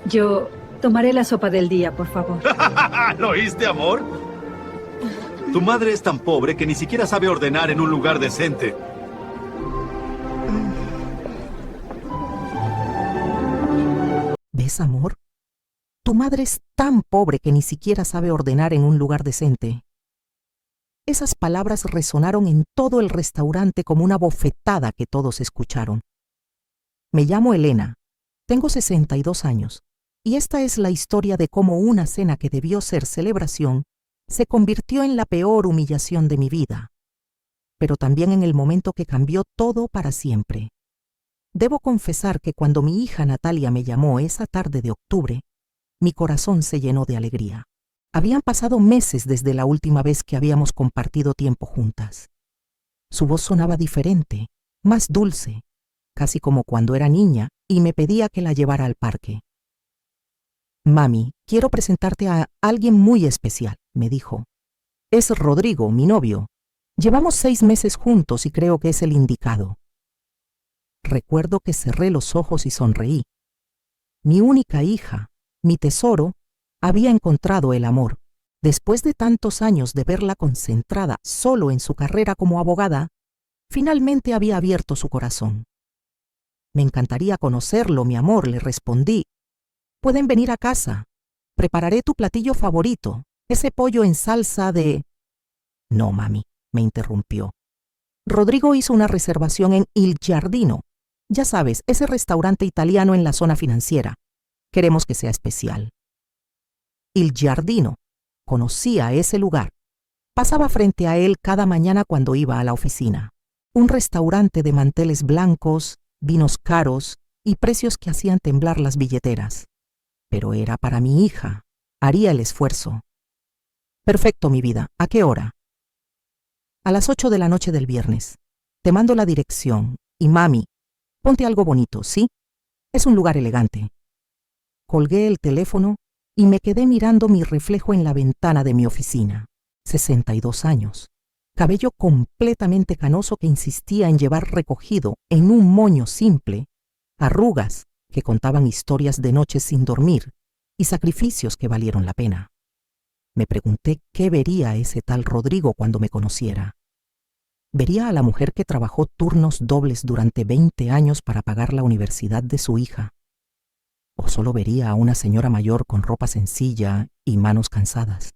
Yo tomaré la sopa del día, por favor. ¿Lo oíste, amor? Tu madre es tan pobre que ni siquiera sabe ordenar en un lugar decente. ¿Ves, amor? Tu madre es tan pobre que ni siquiera sabe ordenar en un lugar decente. Esas palabras resonaron en todo el restaurante como una bofetada que todos escucharon. Me llamo Elena, tengo 62 años, y esta es la historia de cómo una cena que debió ser celebración se convirtió en la peor humillación de mi vida, pero también en el momento que cambió todo para siempre. Debo confesar que cuando mi hija Natalia me llamó esa tarde de octubre, mi corazón se llenó de alegría. Habían pasado meses desde la última vez que habíamos compartido tiempo juntas. Su voz sonaba diferente, más dulce, casi como cuando era niña, y me pedía que la llevara al parque. «Mami, quiero presentarte a alguien muy especial», me dijo. «Es Rodrigo, mi novio. Llevamos 6 meses juntos y creo que es el indicado». Recuerdo que cerré los ojos y sonreí. Mi única hija, mi tesoro, había encontrado el amor. Después de tantos años de verla concentrada solo en su carrera como abogada, finalmente había abierto su corazón. «Me encantaría conocerlo, mi amor», le respondí. «Pueden venir a casa. Prepararé tu platillo favorito, ese pollo en salsa de...» «No, mami», me interrumpió. «Rodrigo hizo una reservación en Il Giardino. Ya sabes, ese restaurante italiano en la zona financiera. Queremos que sea especial». Il Giardino. Conocía ese lugar. Pasaba frente a él cada mañana cuando iba a la oficina. Un restaurante de manteles blancos, vinos caros y precios que hacían temblar las billeteras. Pero era para mi hija. Haría el esfuerzo. «Perfecto, mi vida. ¿A qué hora?» «A las 8 de la noche del viernes. Te mando la dirección. Y mami, ponte algo bonito, ¿sí? Es un lugar elegante». Colgué el teléfono y me quedé mirando mi reflejo en la ventana de mi oficina. 62 años. Cabello completamente canoso que insistía en llevar recogido en un moño simple. Arrugas que contaban historias de noches sin dormir y sacrificios que valieron la pena. Me pregunté qué vería ese tal Rodrigo cuando me conociera. ¿Vería a la mujer que trabajó turnos dobles durante 20 años para pagar la universidad de su hija? ¿O solo vería a una señora mayor con ropa sencilla y manos cansadas?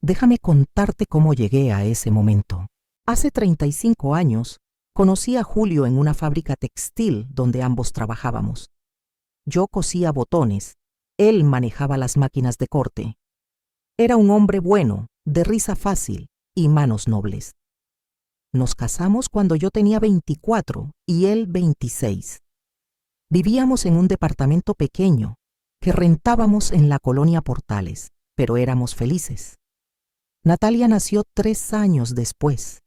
Déjame contarte cómo llegué a ese momento. Hace 35 años, conocí a Julio en una fábrica textil donde ambos trabajábamos. Yo cosía botones, él manejaba las máquinas de corte. Era un hombre bueno, de risa fácil y manos nobles. Nos casamos cuando yo tenía 24 y él 26. Vivíamos en un departamento pequeño que rentábamos en la colonia Portales, pero éramos felices. Natalia nació 3 años después.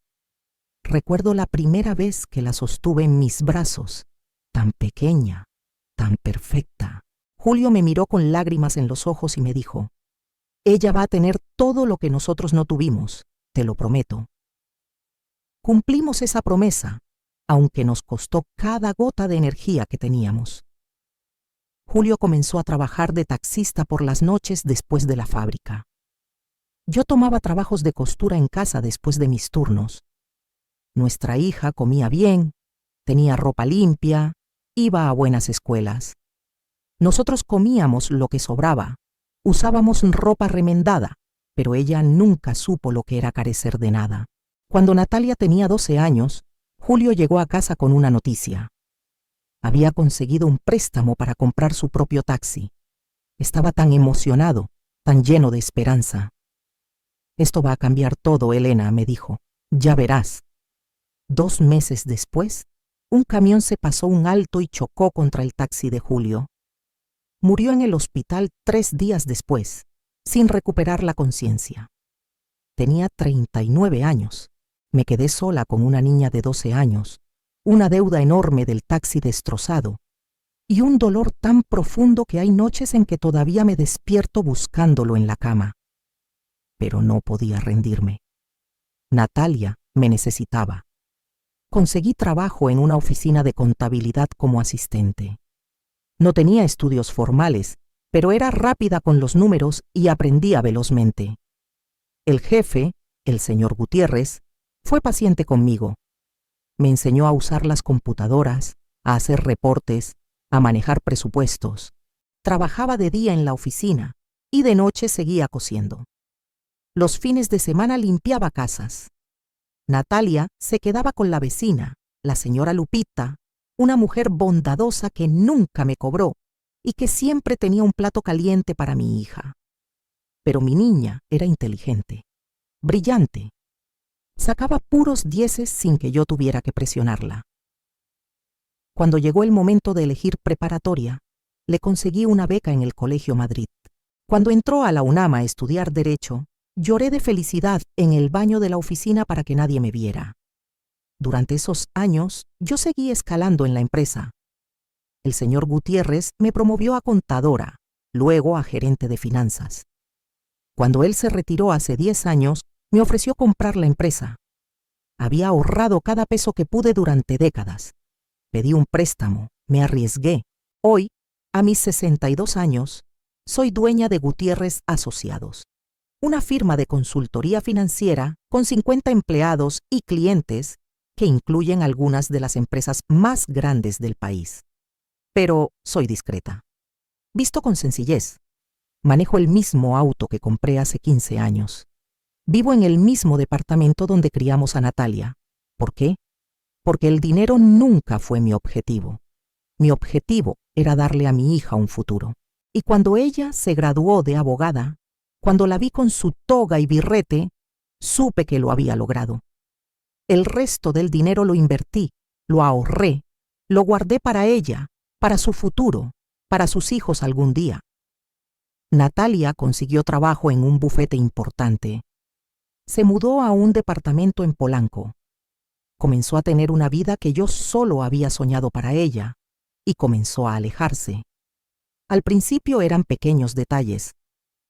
Recuerdo la primera vez que la sostuve en mis brazos, tan pequeña, tan perfecta. Julio me miró con lágrimas en los ojos y me dijo: «Ella va a tener todo lo que nosotros no tuvimos, te lo prometo». Cumplimos esa promesa, aunque nos costó cada gota de energía que teníamos. Julio comenzó a trabajar de taxista por las noches después de la fábrica. Yo tomaba trabajos de costura en casa después de mis turnos. Nuestra hija comía bien, tenía ropa limpia, iba a buenas escuelas. Nosotros comíamos lo que sobraba, usábamos ropa remendada, pero ella nunca supo lo que era carecer de nada. Cuando Natalia tenía 12 años, Julio llegó a casa con una noticia. Había conseguido un préstamo para comprar su propio taxi. Estaba tan emocionado, tan lleno de esperanza. «Esto va a cambiar todo, Elena», me dijo. «Ya verás». 2 meses después, un camión se pasó un alto y chocó contra el taxi de Julio. Murió en el hospital 3 días después, sin recuperar la conciencia. Tenía 39 años. Me quedé sola con una niña de 12 años, una deuda enorme del taxi destrozado y un dolor tan profundo que hay noches en que todavía me despierto buscándolo en la cama. Pero no podía rendirme. Natalia me necesitaba. Conseguí trabajo en una oficina de contabilidad como asistente. No tenía estudios formales, pero era rápida con los números y aprendía velozmente. El jefe, el señor Gutiérrez, fue paciente conmigo. Me enseñó a usar las computadoras, a hacer reportes, a manejar presupuestos. Trabajaba de día en la oficina y de noche seguía cosiendo. Los fines de semana limpiaba casas. Natalia se quedaba con la vecina, la señora Lupita, una mujer bondadosa que nunca me cobró y que siempre tenía un plato caliente para mi hija. Pero mi niña era inteligente, brillante. Sacaba puros dieces sin que yo tuviera que presionarla. Cuando llegó el momento de elegir preparatoria, le conseguí una beca en el Colegio Madrid. Cuando entró a la UNAM a estudiar Derecho, lloré de felicidad en el baño de la oficina para que nadie me viera. Durante esos años, yo seguí escalando en la empresa. El señor Gutiérrez me promovió a contadora, luego a gerente de finanzas. Cuando él se retiró hace 10 años, me ofreció comprar la empresa. Había ahorrado cada peso que pude durante décadas. Pedí un préstamo, me arriesgué. Hoy, a mis 62 años, soy dueña de Gutiérrez Asociados, una firma de consultoría financiera con 50 empleados y clientes que incluyen algunas de las empresas más grandes del país. Pero soy discreta. Visto con sencillez. Manejo el mismo auto que compré hace 15 años. Vivo en el mismo departamento donde criamos a Natalia. ¿Por qué? Porque el dinero nunca fue mi objetivo. Mi objetivo era darle a mi hija un futuro. Y cuando ella se graduó de abogada, cuando la vi con su toga y birrete, supe que lo había logrado. El resto del dinero lo invertí, lo ahorré, lo guardé para ella, para su futuro, para sus hijos algún día. Natalia consiguió trabajo en un bufete importante. Se mudó a un departamento en Polanco. Comenzó a tener una vida que yo solo había soñado para ella, y comenzó a alejarse. Al principio eran pequeños detalles.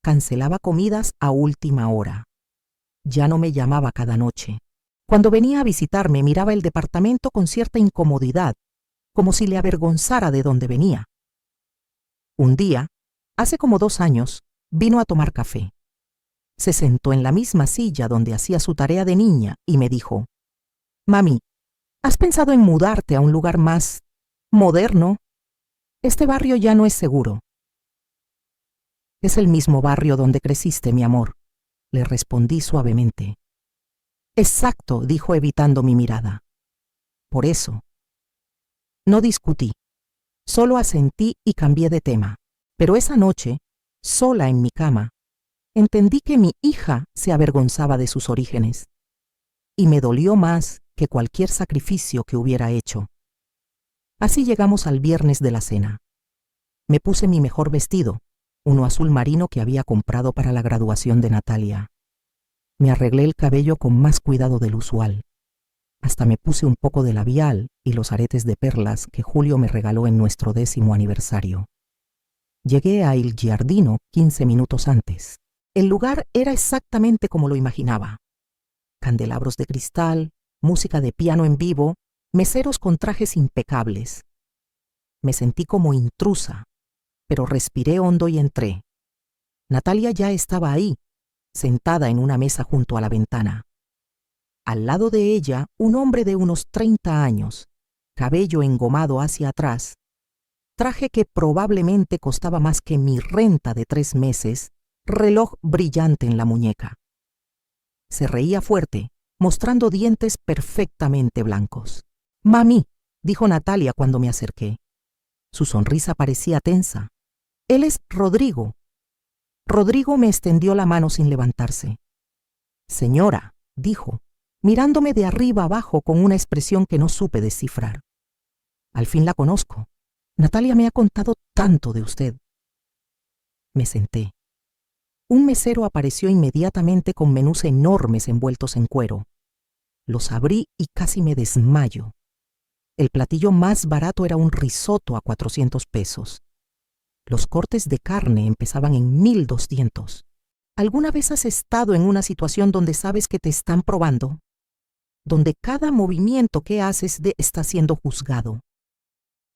Cancelaba comidas a última hora. Ya no me llamaba cada noche. Cuando venía a visitarme miraba el departamento con cierta incomodidad, como si le avergonzara de dónde venía. Un día, hace como 2 años, vino a tomar café. Se sentó en la misma silla donde hacía su tarea de niña y me dijo: «Mami, ¿has pensado en mudarte a un lugar más moderno? Este barrio ya no es seguro». «Es el mismo barrio donde creciste, mi amor», le respondí suavemente. «Exacto», dijo evitando mi mirada. «Por eso». No discutí, solo asentí y cambié de tema. Pero esa noche, sola en mi cama, entendí que mi hija se avergonzaba de sus orígenes. Y me dolió más que cualquier sacrificio que hubiera hecho. Así llegamos al viernes de la cena. Me puse mi mejor vestido, uno azul marino que había comprado para la graduación de Natalia. Me arreglé el cabello con más cuidado del usual. Hasta me puse un poco de labial y los aretes de perlas que Julio me regaló en nuestro 10º aniversario. Llegué a Il Giardino 15 minutos antes. El lugar era exactamente como lo imaginaba. Candelabros de cristal, música de piano en vivo, meseros con trajes impecables. Me sentí como intrusa, pero respiré hondo y entré. Natalia ya estaba ahí, sentada en una mesa junto a la ventana. Al lado de ella, un hombre de unos 30 años, cabello engomado hacia atrás, traje que probablemente costaba más que mi renta de 3 meses, reloj brillante en la muñeca. Se reía fuerte, mostrando dientes perfectamente blancos. «Mami», dijo Natalia cuando me acerqué. Su sonrisa parecía tensa. «Él es Rodrigo». Rodrigo me extendió la mano sin levantarse. «Señora», dijo, mirándome de arriba abajo con una expresión que no supe descifrar. «Al fin la conozco. Natalia me ha contado tanto de usted». Me senté. Un mesero apareció inmediatamente con menús enormes envueltos en cuero. Los abrí y casi me desmayo. El platillo más barato era un risotto a 400 pesos. Los cortes de carne empezaban en 1.200. ¿Alguna vez has estado en una situación donde sabes que te están probando? Donde cada movimiento que haces está siendo juzgado.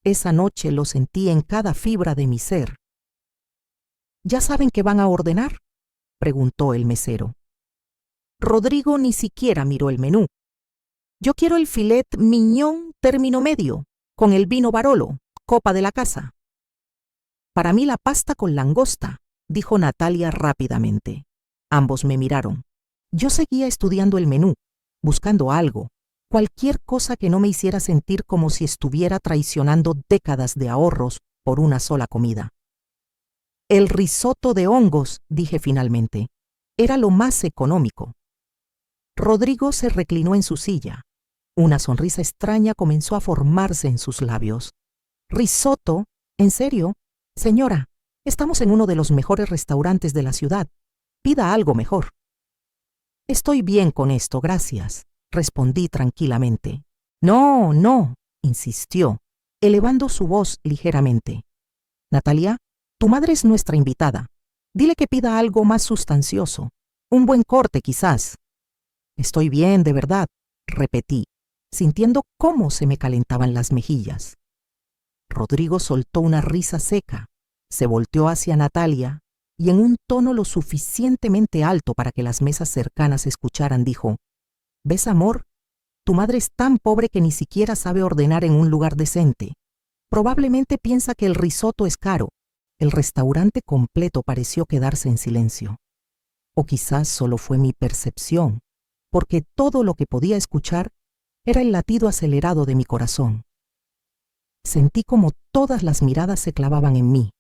Esa noche lo sentí en cada fibra de mi ser. ¿Ya saben qué van a ordenar?, preguntó el mesero. Rodrigo ni siquiera miró el menú. Yo quiero el filet mignon término medio, con el vino Barolo, copa de la casa. Para mí la pasta con langosta, dijo Natalia rápidamente. Ambos me miraron. Yo seguía estudiando el menú, buscando algo, cualquier cosa que no me hiciera sentir como si estuviera traicionando décadas de ahorros por una sola comida. El risotto de hongos, dije finalmente, era lo más económico. Rodrigo se reclinó en su silla. Una sonrisa extraña comenzó a formarse en sus labios. ¿Risotto? ¿En serio? Señora, estamos en uno de los mejores restaurantes de la ciudad. Pida algo mejor. Estoy bien con esto, gracias, respondí tranquilamente. No, no, insistió, elevando su voz ligeramente. Natalia, tu madre es nuestra invitada. Dile que pida algo más sustancioso. Un buen corte, quizás. Estoy bien, de verdad, repetí, sintiendo cómo se me calentaban las mejillas. Rodrigo soltó una risa seca, se volteó hacia Natalia y en un tono lo suficientemente alto para que las mesas cercanas escucharan, dijo: ¿Ves, amor? Tu madre es tan pobre que ni siquiera sabe ordenar en un lugar decente. Probablemente piensa que el risotto es caro. El restaurante completo pareció quedarse en silencio. O quizás solo fue mi percepción, porque todo lo que podía escuchar era el latido acelerado de mi corazón. Sentí como todas las miradas se clavaban en mí.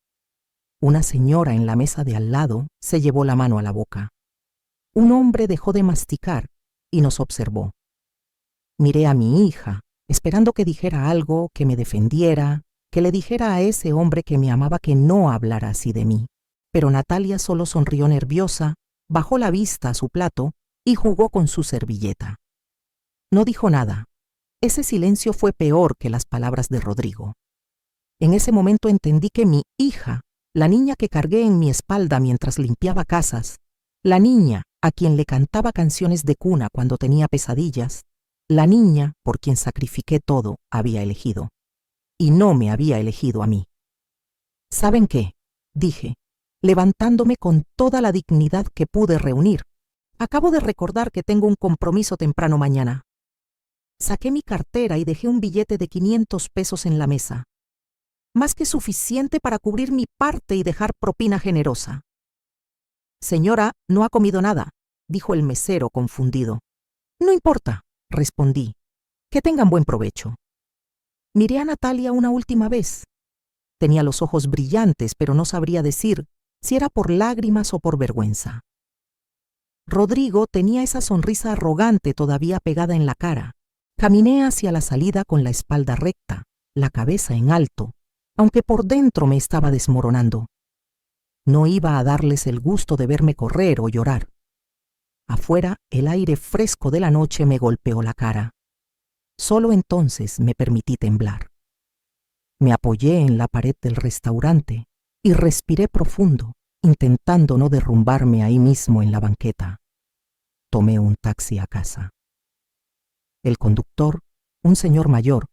Una señora en la mesa de al lado se llevó la mano a la boca. Un hombre dejó de masticar y nos observó. Miré a mi hija, esperando que dijera algo, que me defendiera, que le dijera a ese hombre que me amaba que no hablara así de mí. Pero Natalia solo sonrió nerviosa, bajó la vista a su plato y jugó con su servilleta. No dijo nada. Ese silencio fue peor que las palabras de Rodrigo. En ese momento entendí que mi hija, la niña que cargué en mi espalda mientras limpiaba casas, la niña a quien le cantaba canciones de cuna cuando tenía pesadillas, la niña por quien sacrifiqué todo, había elegido. Y no me había elegido a mí. ¿Saben qué?, dije, levantándome con toda la dignidad que pude reunir. Acabo de recordar que tengo un compromiso temprano mañana. Saqué mi cartera y dejé un billete de 500 pesos en la mesa. Más que suficiente para cubrir mi parte y dejar propina generosa. Señora, no ha comido nada, dijo el mesero confundido. No importa, respondí. Que tengan buen provecho. Miré a Natalia una última vez. Tenía los ojos brillantes, pero no sabría decir si era por lágrimas o por vergüenza. Rodrigo tenía esa sonrisa arrogante todavía pegada en la cara. Caminé hacia la salida con la espalda recta, la cabeza en alto, aunque por dentro me estaba desmoronando. No iba a darles el gusto de verme correr o llorar. Afuera, el aire fresco de la noche me golpeó la cara. Solo entonces me permití temblar. Me apoyé en la pared del restaurante y respiré profundo, intentando no derrumbarme ahí mismo en la banqueta. Tomé un taxi a casa. El conductor, un señor mayor,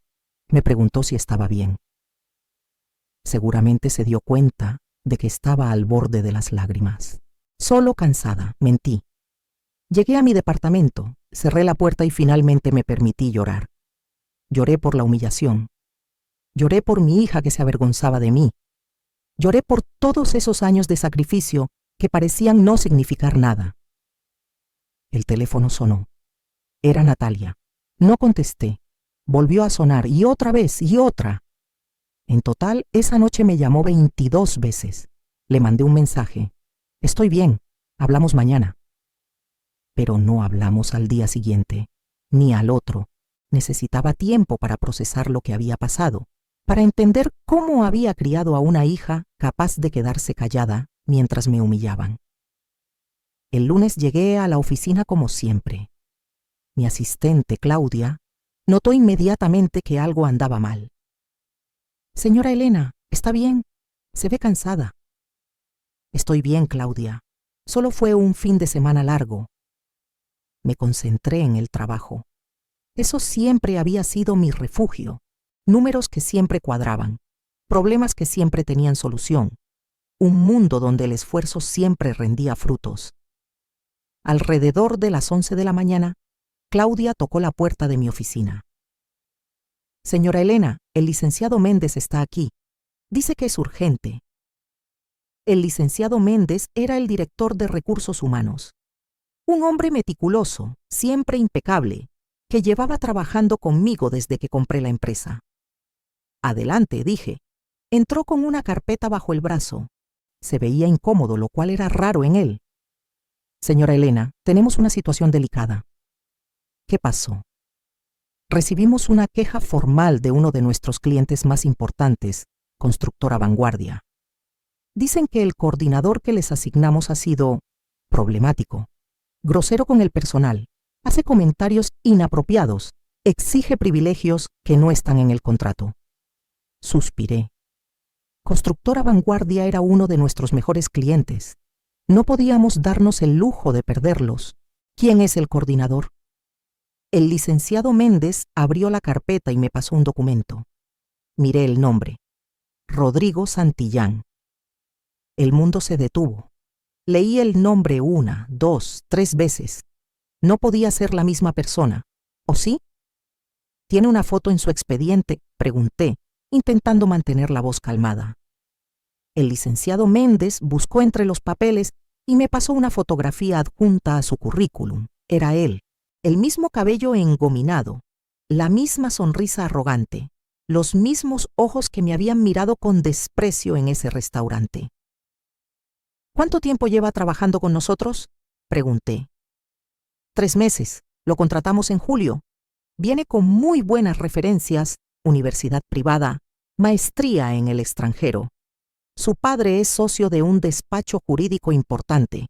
me preguntó si estaba bien. Seguramente se dio cuenta de que estaba al borde de las lágrimas. Solo cansada, mentí. Llegué a mi departamento, cerré la puerta y finalmente me permití llorar. Lloré por la humillación. Lloré por mi hija que se avergonzaba de mí. Lloré por todos esos años de sacrificio que parecían no significar nada. El teléfono sonó. Era Natalia. No contesté. Volvió a sonar y otra vez y otra. En total, esa noche me llamó 22 veces. Le mandé un mensaje. Estoy bien, hablamos mañana. Pero no hablamos al día siguiente, ni al otro. Necesitaba tiempo para procesar lo que había pasado, para entender cómo había criado a una hija capaz de quedarse callada mientras me humillaban. El lunes llegué a la oficina como siempre. Mi asistente, Claudia, notó inmediatamente que algo andaba mal. Señora Elena, ¿está bien? Se ve cansada. Estoy bien, Claudia. Solo fue un fin de semana largo. Me concentré en el trabajo. Eso siempre había sido mi refugio. números que siempre cuadraban, problemas que siempre tenían solución, un mundo donde el esfuerzo siempre rendía frutos. Alrededor de las 11 de la mañana, Claudia tocó la puerta de mi oficina. Señora Elena, el licenciado Méndez está aquí. Dice que es urgente. El licenciado Méndez era el director de recursos humanos. Un hombre meticuloso, siempre impecable, que llevaba trabajando conmigo desde que compré la empresa. Adelante, dije. Entró con una carpeta bajo el brazo. Se veía incómodo, lo cual era raro en él. Señora Elena, tenemos una situación delicada. ¿Qué pasó? Recibimos una queja formal de uno de nuestros clientes más importantes, Constructora Vanguardia. Dicen que el coordinador que les asignamos ha sido problemático, grosero con el personal, hace comentarios inapropiados, exige privilegios que no están en el contrato. Suspiré. Constructora Vanguardia era uno de nuestros mejores clientes. No podíamos darnos el lujo de perderlos. ¿Quién es el coordinador? El licenciado Méndez abrió la carpeta y me pasó un documento. Miré el nombre. Rodrigo Santillán. El mundo se detuvo. Leí el nombre 1, 2, 3 veces. No podía ser la misma persona. ¿O sí? ¿Tiene una foto en su expediente?, pregunté, intentando mantener la voz calmada. El licenciado Méndez buscó entre los papeles y me pasó una fotografía adjunta a su currículum. Era él, el mismo cabello engominado, la misma sonrisa arrogante, los mismos ojos que me habían mirado con desprecio en ese restaurante. ¿Cuánto tiempo lleva trabajando con nosotros?, pregunté. 3 meses. Lo contratamos en julio. Viene con muy buenas referencias, universidad privada, maestría en el extranjero. Su padre es socio de un despacho jurídico importante.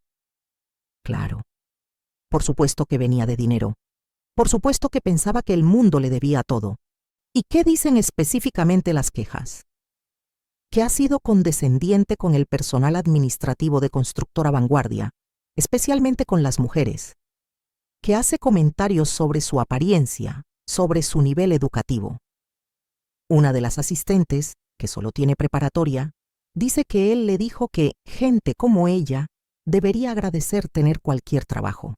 Claro. Por supuesto que venía de dinero. Por supuesto que pensaba que el mundo le debía todo. ¿Y qué dicen específicamente las quejas? Que ha sido condescendiente con el personal administrativo de Constructora Vanguardia, especialmente con las mujeres. Que hace comentarios sobre su apariencia, sobre su nivel educativo. Una de las asistentes, que solo tiene preparatoria, dice que él le dijo que gente como ella debería agradecer tener cualquier trabajo.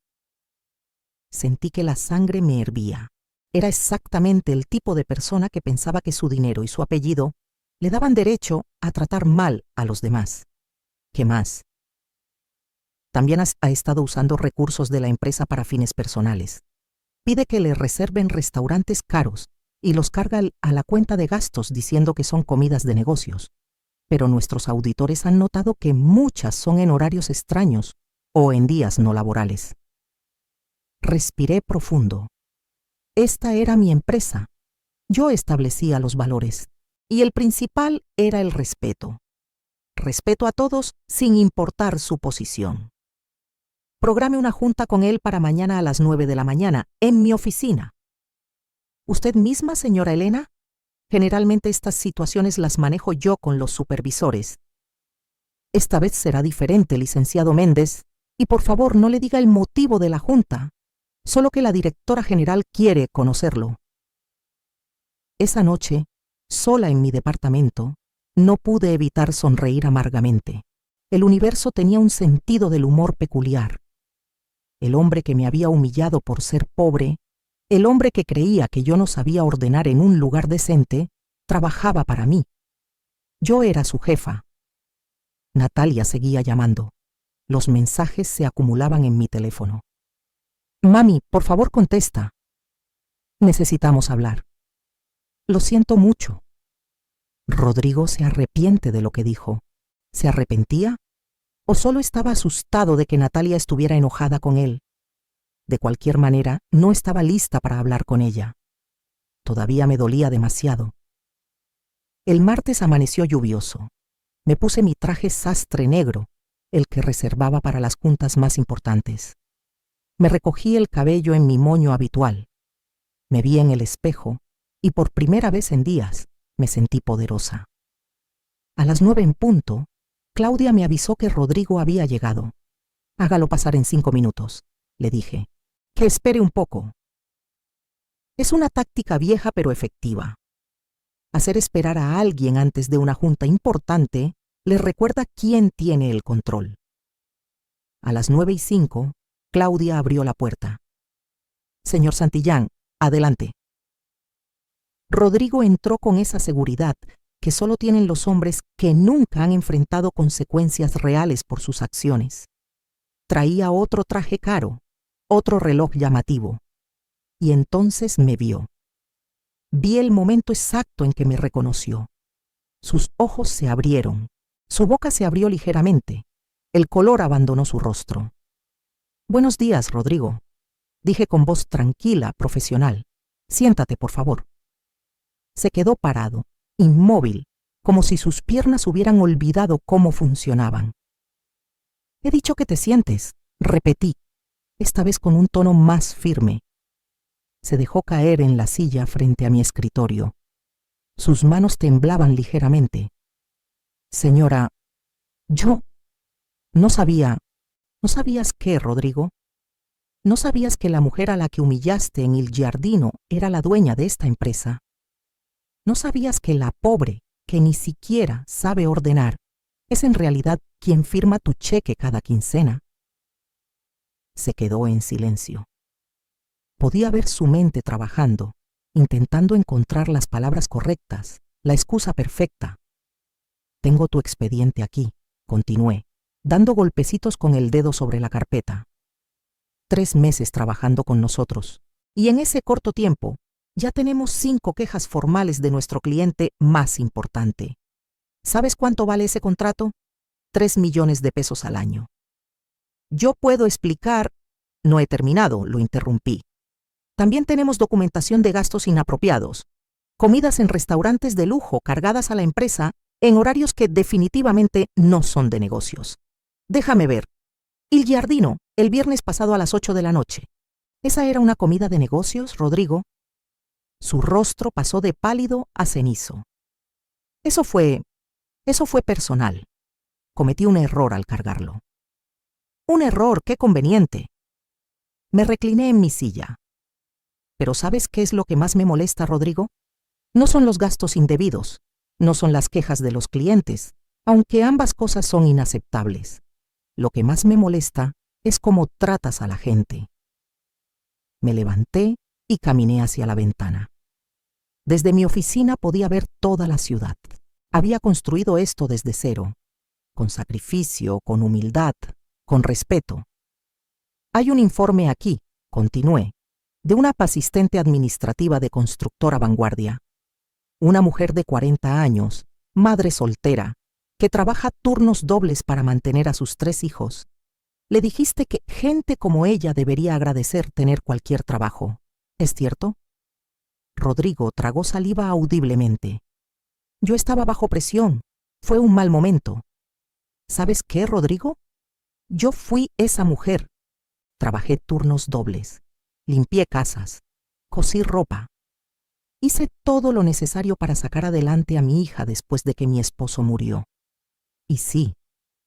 Sentí que la sangre me hervía. Era exactamente el tipo de persona que pensaba que su dinero y su apellido le daban derecho a tratar mal a los demás. ¿Qué más? También ha estado usando recursos de la empresa para fines personales. Pide que le reserven restaurantes caros y los carga a la cuenta de gastos diciendo que son comidas de negocios. Pero nuestros auditores han notado que muchas son en horarios extraños o en días no laborales. Respiré profundo. Esta era mi empresa. Yo establecía los valores. Y el principal era el respeto. Respeto a todos sin importar su posición. Programe una junta con él para mañana a las 9 de la mañana, en mi oficina. ¿Usted misma, señora Elena? Generalmente estas situaciones las manejo yo con los supervisores. Esta vez será diferente, licenciado Méndez, y por favor no le diga el motivo de la junta, solo que la directora general quiere conocerlo. Esa noche, sola en mi departamento, no pude evitar sonreír amargamente. El universo tenía un sentido del humor peculiar. El hombre que me había humillado por ser pobre, el hombre que creía que yo no sabía ordenar en un lugar decente, trabajaba para mí. Yo era su jefa. Natalia seguía llamando. Los mensajes se acumulaban en mi teléfono. Mami, por favor contesta. Necesitamos hablar. Lo siento mucho. Rodrigo se arrepiente de lo que dijo. ¿Se arrepentía? ¿O solo estaba asustado de que Natalia estuviera enojada con él? De cualquier manera, no estaba lista para hablar con ella. Todavía me dolía demasiado. El martes amaneció lluvioso. Me puse mi traje sastre negro, el que reservaba para las juntas más importantes. Me recogí el cabello en mi moño habitual. Me vi en el espejo y por primera vez en días me sentí poderosa. A las 9 en punto, Claudia me avisó que Rodrigo había llegado. Hágalo pasar en 5 minutos, le dije. Que espere un poco. Es una táctica vieja pero efectiva. Hacer esperar a alguien antes de una junta importante les recuerda quién tiene el control. A las 9:05, Claudia abrió la puerta. Señor Santillán, adelante. Rodrigo entró con esa seguridad que solo tienen los hombres que nunca han enfrentado consecuencias reales por sus acciones. Traía otro traje caro, otro reloj llamativo. Y entonces me vio. Vi el momento exacto en que me reconoció. Sus ojos se abrieron, su boca se abrió ligeramente, el color abandonó su rostro. Buenos días, Rodrigo, dije con voz tranquila, profesional. Siéntate, por favor. Se quedó parado, inmóvil, como si sus piernas hubieran olvidado cómo funcionaban. He dicho que te sientes, repetí, esta vez con un tono más firme. Se dejó caer en la silla frente a mi escritorio. Sus manos temblaban ligeramente. Señora, yo no sabía. ¿No sabías qué, Rodrigo? ¿No sabías que la mujer a la que humillaste en Il Giardino era la dueña de esta empresa? ¿No sabías que la pobre, que ni siquiera sabe ordenar, es en realidad quien firma tu cheque cada quincena? Se quedó en silencio. Podía ver su mente trabajando, intentando encontrar las palabras correctas, la excusa perfecta. Tengo tu expediente aquí, continué, dando golpecitos con el dedo sobre la carpeta. 3 meses trabajando con nosotros, y en ese corto tiempo ya tenemos 5 quejas formales de nuestro cliente más importante. ¿Sabes cuánto vale ese contrato? 3 millones de pesos al año. Yo puedo explicar... No he terminado, lo interrumpí. También tenemos documentación de gastos inapropiados, comidas en restaurantes de lujo cargadas a la empresa en horarios que definitivamente no son de negocios. Déjame ver. Il Giardino, el viernes pasado a las 8 de la noche. ¿Esa era una comida de negocios, Rodrigo? Su rostro pasó de pálido a cenizo. Eso fue personal. Cometí un error al cargarlo. Un error, qué conveniente. Me recliné en mi silla. Pero ¿sabes qué es lo que más me molesta, Rodrigo? No son los gastos indebidos, no son las quejas de los clientes, aunque ambas cosas son inaceptables. Lo que más me molesta es cómo tratas a la gente. Me levanté y caminé hacia la ventana. Desde mi oficina podía ver toda la ciudad. Había construido esto desde cero, con sacrificio, con humildad, con respeto. Hay un informe aquí, continué, de una asistente administrativa de constructora Vanguardia. Una mujer de 40 años, madre soltera, que trabaja turnos dobles para mantener a sus 3 hijos. Le dijiste que gente como ella debería agradecer tener cualquier trabajo. ¿Es cierto? Rodrigo tragó saliva audiblemente. Yo estaba bajo presión. Fue un mal momento. ¿Sabes qué, Rodrigo? Yo fui esa mujer. Trabajé turnos dobles. Limpié casas. Cosí ropa. Hice todo lo necesario para sacar adelante a mi hija después de que mi esposo murió. Y sí,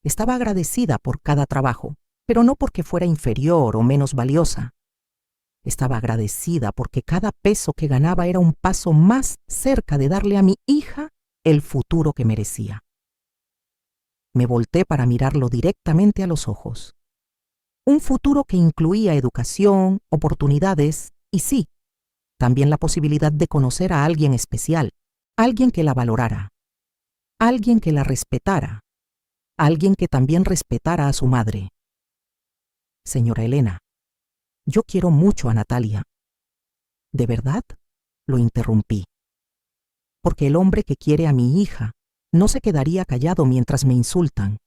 estaba agradecida por cada trabajo, pero no porque fuera inferior o menos valiosa. Estaba agradecida porque cada peso que ganaba era un paso más cerca de darle a mi hija el futuro que merecía. Me volteé para mirarlo directamente a los ojos. Un futuro que incluía educación, oportunidades y sí, también la posibilidad de conocer a alguien especial, alguien que la valorara, alguien que la respetara, alguien que también respetara a su madre. Señora Elena, yo quiero mucho a Natalia. ¿De verdad? Lo interrumpí. Porque el hombre que quiere a mi hija no se quedaría callado mientras me insultan.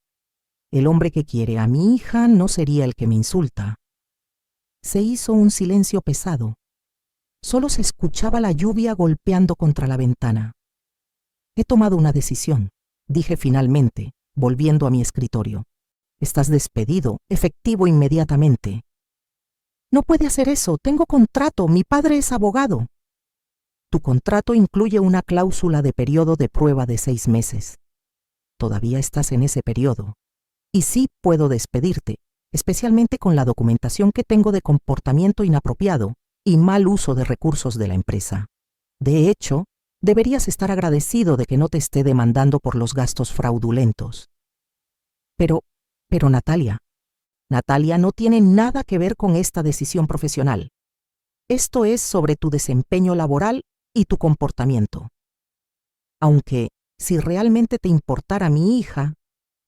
El hombre que quiere a mi hija no sería el que me insulta. Se hizo un silencio pesado. Solo se escuchaba la lluvia golpeando contra la ventana. He tomado una decisión, dije finalmente, volviendo a mi escritorio. Estás despedido, efectivo inmediatamente. No puede hacer eso, tengo contrato, mi padre es abogado. Tu contrato incluye una cláusula de periodo de prueba de 6 meses. Todavía estás en ese periodo. Y sí puedo despedirte, especialmente con la documentación que tengo de comportamiento inapropiado y mal uso de recursos de la empresa. De hecho, Deberías estar agradecido de que no te esté demandando por los gastos fraudulentos. Pero Natalia no tiene nada que ver con esta decisión profesional. Esto es sobre tu desempeño laboral y tu comportamiento. Aunque, si realmente te importara mi hija,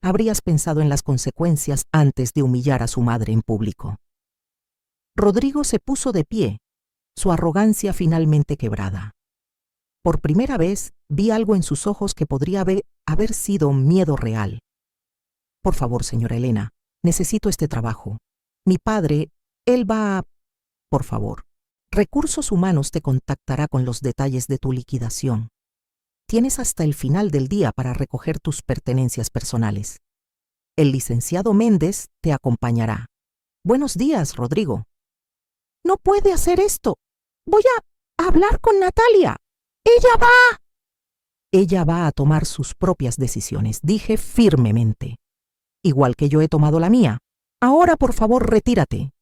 habrías pensado en las consecuencias antes de humillar a su madre en público. Rodrigo se puso de pie, su arrogancia finalmente quebrada. Por primera vez vi algo en sus ojos que podría haber sido miedo real. Por favor, señora Elena, necesito este trabajo. Mi padre, él va a... Por favor, Recursos Humanos te contactará con los detalles de tu liquidación. Tienes hasta el final del día para recoger tus pertenencias personales. El licenciado Méndez te acompañará. Buenos días, Rodrigo. No puede hacer esto. Voy a hablar con Natalia. Ella va a tomar sus propias decisiones, dije firmemente. Igual que yo he tomado la mía. Ahora, por favor, retírate.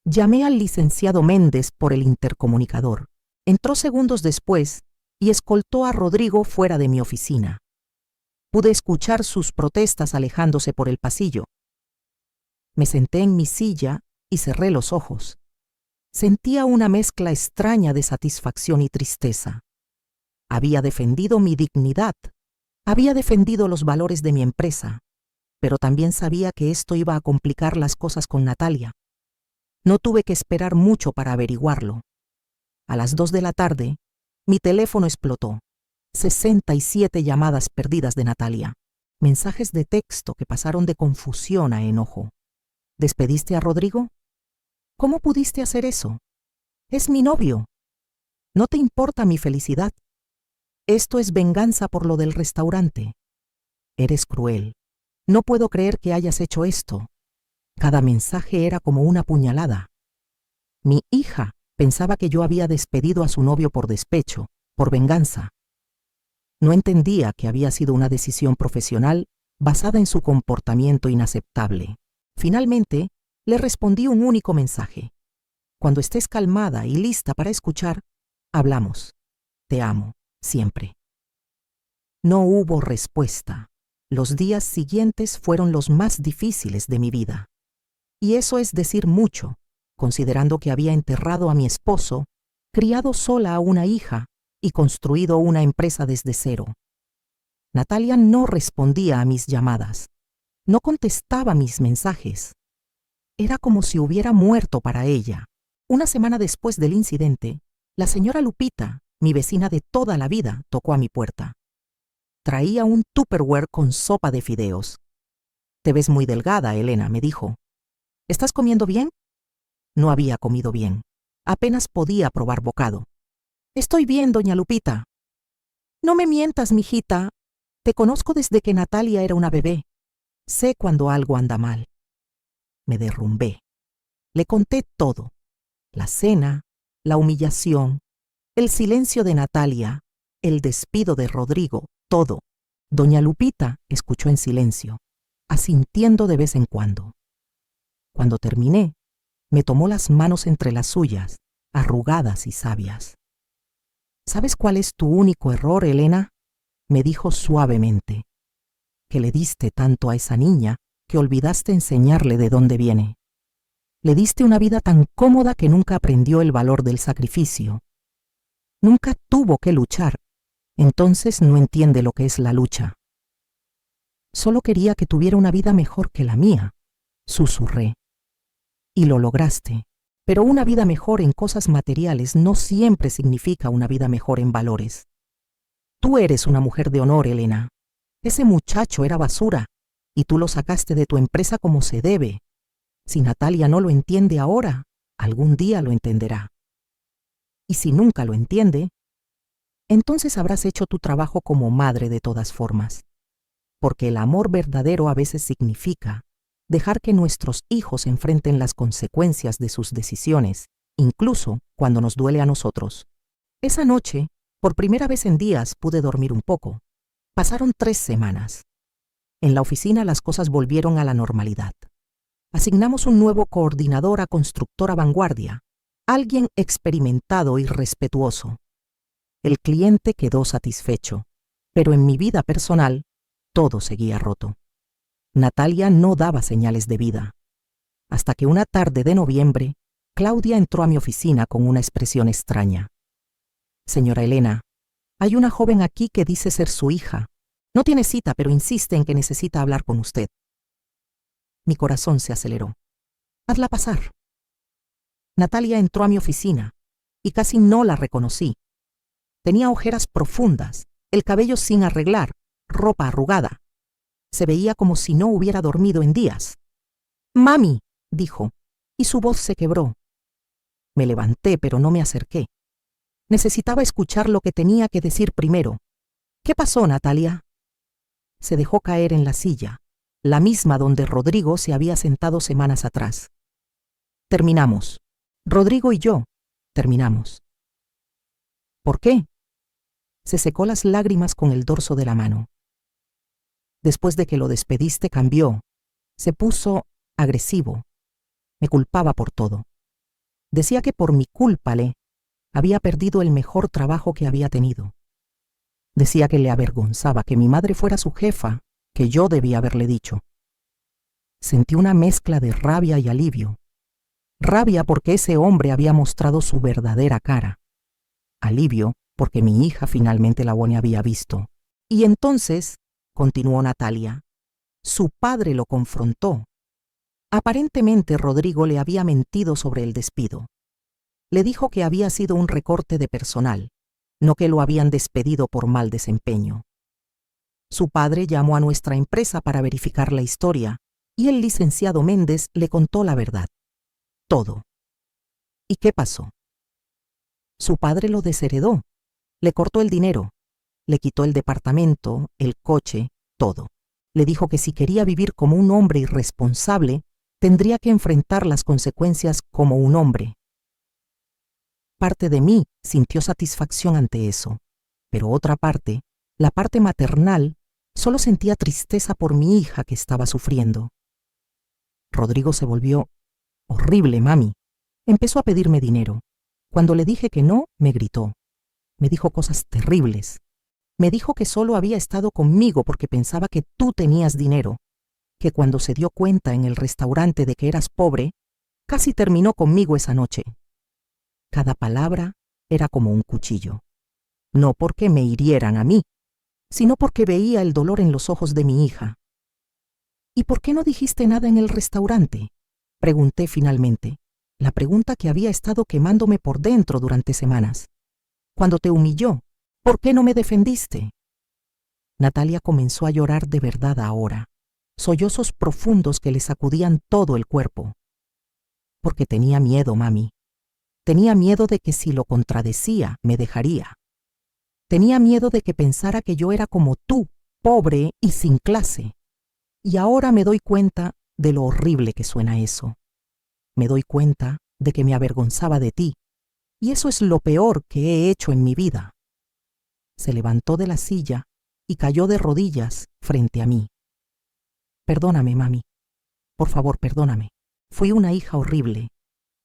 Llamé al licenciado Méndez por el intercomunicador. Entró segundos después y escoltó a Rodrigo fuera de mi oficina. Pude escuchar sus protestas alejándose por el pasillo. Me senté en mi silla y cerré los ojos. Sentía una mezcla extraña de satisfacción y tristeza. Había defendido mi dignidad, había defendido los valores de mi empresa, pero también sabía que esto iba a complicar las cosas con Natalia. No tuve que esperar mucho para averiguarlo. A las 2 de la tarde, mi teléfono explotó. 67 llamadas perdidas de Natalia. Mensajes de texto que pasaron de confusión a enojo. ¿Despediste a Rodrigo? ¿Cómo pudiste hacer eso? Es mi novio. ¿No te importa mi felicidad? Esto es venganza por lo del restaurante. Eres cruel. No puedo creer que hayas hecho esto. Cada mensaje era como una puñalada. Mi hija pensaba que yo había despedido a su novio por despecho, por venganza. No entendía que había sido una decisión profesional basada en su comportamiento inaceptable. Finalmente, le respondí un único mensaje. Cuando estés calmada y lista para escuchar, hablamos. Te amo, siempre. No hubo respuesta. Los días siguientes fueron los más difíciles de mi vida. Y eso es decir mucho, considerando que había enterrado a mi esposo, criado sola a una hija y construido una empresa desde cero. Natalia no respondía a mis llamadas, no contestaba mis mensajes. Era como si hubiera muerto para ella. Una semana después del incidente, la señora Lupita, mi vecina de toda la vida, tocó a mi puerta. Traía un Tupperware con sopa de fideos. «Te ves muy delgada, Elena», me dijo. «¿Estás comiendo bien?» No había comido bien. Apenas podía probar bocado. «Estoy bien, doña Lupita». «No me mientas, mijita. Te conozco desde que Natalia era una bebé. Sé cuando algo anda mal». Me derrumbé. Le conté todo. La cena, la humillación, el silencio de Natalia, el despido de Rodrigo, todo. Doña Lupita escuchó en silencio, asintiendo de vez en cuando. Cuando terminé, me tomó las manos entre las suyas, arrugadas y sabias. «¿Sabes cuál es tu único error, Elena?», me dijo suavemente. «Que le diste tanto a esa niña que olvidaste enseñarle de dónde viene. Le diste una vida tan cómoda que nunca aprendió el valor del sacrificio. Nunca tuvo que luchar, entonces no entiende lo que es la lucha. Solo quería que tuviera una vida mejor que la mía», susurré. «Y lo lograste. Pero una vida mejor en cosas materiales no siempre significa una vida mejor en valores. Tú eres una mujer de honor, Elena. Ese muchacho era basura, y tú lo sacaste de tu empresa como se debe. Si Natalia no lo entiende ahora, algún día lo entenderá. Y si nunca lo entiende, entonces habrás hecho tu trabajo como madre de todas formas. Porque el amor verdadero a veces significa dejar que nuestros hijos enfrenten las consecuencias de sus decisiones, incluso cuando nos duele a nosotros». Esa noche, por primera vez en días, pude dormir un poco. Pasaron 3 semanas. En la oficina las cosas volvieron a la normalidad. Asignamos un nuevo coordinador a Constructora Vanguardia, alguien experimentado y respetuoso. El cliente quedó satisfecho, pero en mi vida personal todo seguía roto. Natalia no daba señales de vida, hasta que una tarde de noviembre, Claudia entró a mi oficina con una expresión extraña. Señora Elena, hay una joven aquí que dice ser su hija. No tiene cita, pero insiste en que necesita hablar con usted. Mi corazón se aceleró. Hazla pasar. Natalia entró a mi oficina y casi no la reconocí. Tenía ojeras profundas, el cabello sin arreglar, ropa arrugada. Se veía como si no hubiera dormido en días. «Mami», dijo, y su voz se quebró. Me levanté, pero no me acerqué. Necesitaba escuchar lo que tenía que decir primero. «¿Qué pasó, Natalia?» Se dejó caer en la silla, la misma donde Rodrigo se había sentado semanas atrás. Terminamos. Rodrigo y yo terminamos. ¿Por qué? Se secó las lágrimas con el dorso de la mano. Después de que lo despediste cambió. Se puso agresivo. Me culpaba por todo. Decía que por mi culpa había perdido el mejor trabajo que había tenido. Decía que le avergonzaba que mi madre fuera su jefa, que yo debía haberle dicho. Sentí una mezcla de rabia y alivio. Rabia porque ese hombre había mostrado su verdadera cara. Alivio porque mi hija finalmente la había visto. Y entonces, continuó Natalia, su padre lo confrontó. Aparentemente Rodrigo le había mentido sobre el despido. Le dijo que había sido un recorte de personal, no que lo habían despedido por mal desempeño. Su padre llamó a nuestra empresa para verificar la historia y el licenciado Méndez le contó la verdad. Todo. ¿Y qué pasó? Su padre lo desheredó, le cortó el dinero, le quitó el departamento, el coche, todo. Le dijo que si quería vivir como un hombre irresponsable, tendría que enfrentar las consecuencias como un hombre. Parte de mí sintió satisfacción ante eso, pero otra parte, la parte maternal, solo sentía tristeza por mi hija que estaba sufriendo. Rodrigo se volvió horrible, mami. Empezó a pedirme dinero. Cuando le dije que no, me gritó. Me dijo cosas terribles. Me dijo que solo había estado conmigo porque pensaba que tú tenías dinero, que cuando se dio cuenta en el restaurante de que eras pobre, casi terminó conmigo esa noche. Cada palabra era como un cuchillo. No porque me hirieran a mí, sino porque veía el dolor en los ojos de mi hija. ¿Y por qué no dijiste nada en el restaurante?, pregunté finalmente, la pregunta que había estado quemándome por dentro durante semanas. Cuando te humilló, ¿por qué no me defendiste? Natalia comenzó a llorar de verdad ahora, sollozos profundos que le sacudían todo el cuerpo. Porque tenía miedo, mami. Tenía miedo de que si lo contradecía, me dejaría. Tenía miedo de que pensara que yo era como tú, pobre y sin clase. Y ahora me doy cuenta de lo horrible que suena eso. Me doy cuenta de que me avergonzaba de ti, y eso es lo peor que he hecho en mi vida. Se levantó de la silla y cayó de rodillas frente a mí. Perdóname, mami. Por favor, perdóname. Fui una hija horrible.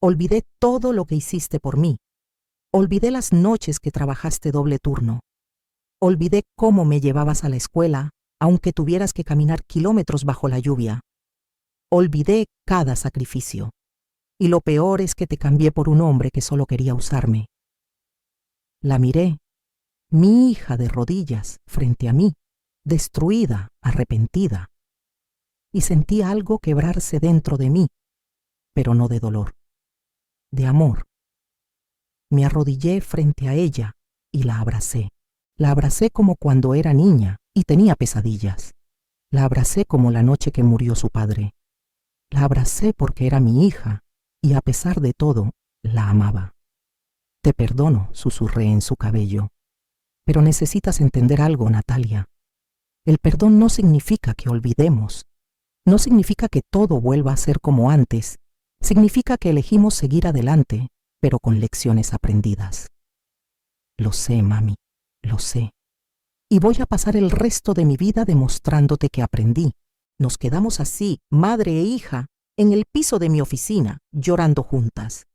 Olvidé todo lo que hiciste por mí. Olvidé las noches que trabajaste doble turno. Olvidé cómo me llevabas a la escuela, aunque tuvieras que caminar kilómetros bajo la lluvia. Olvidé cada sacrificio. Y lo peor es que te cambié por un hombre que solo quería usarme. La miré, mi hija de rodillas, frente a mí, destruida, arrepentida. Y sentí algo quebrarse dentro de mí, pero no de dolor, de amor. Me arrodillé frente a ella y la abracé. La abracé como cuando era niña y tenía pesadillas. La abracé como la noche que murió su padre. La abracé porque era mi hija y a pesar de todo, la amaba. Te perdono, susurré en su cabello. Pero necesitas entender algo, Natalia. El perdón no significa que olvidemos. No significa que todo vuelva a ser como antes. Significa que elegimos seguir adelante, pero con lecciones aprendidas. Lo sé, mami, lo sé. Y voy a pasar el resto de mi vida demostrándote que aprendí. Nos quedamos así, madre e hija, en el piso de mi oficina, llorando juntas,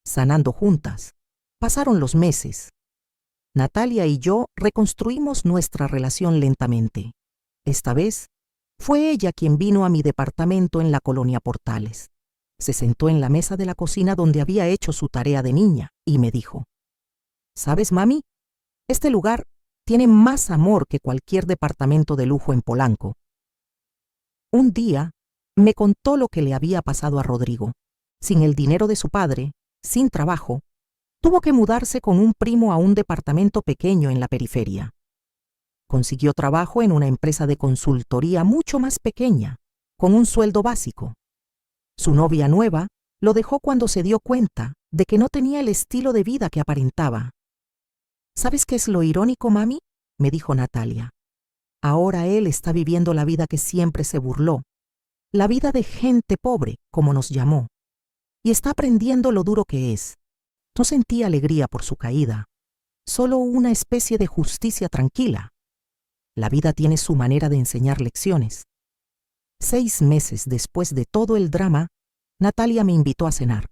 sanando juntas. Pasaron los meses. Natalia y yo reconstruimos nuestra relación lentamente. Esta vez, fue ella quien vino a mi departamento en la colonia Portales. Se sentó en la mesa de la cocina donde había hecho su tarea de niña y me dijo: ¿Sabes, mami? Este lugar tiene más amor que cualquier departamento de lujo en Polanco. Un día, me contó lo que le había pasado a Rodrigo. Sin el dinero de su padre, sin trabajo, tuvo que mudarse con un primo a un departamento pequeño en la periferia. Consiguió trabajo en una empresa de consultoría mucho más pequeña, con un sueldo básico. Su novia nueva lo dejó cuando se dio cuenta de que no tenía el estilo de vida que aparentaba. ¿Sabes qué es lo irónico, mami?, me dijo Natalia. Ahora él está viviendo la vida que siempre se burló, la vida de gente pobre, como nos llamó, y está aprendiendo lo duro que es. No sentí alegría por su caída, solo una especie de justicia tranquila. La vida tiene su manera de enseñar lecciones. 6 meses después de todo el drama, Natalia me invitó a cenar.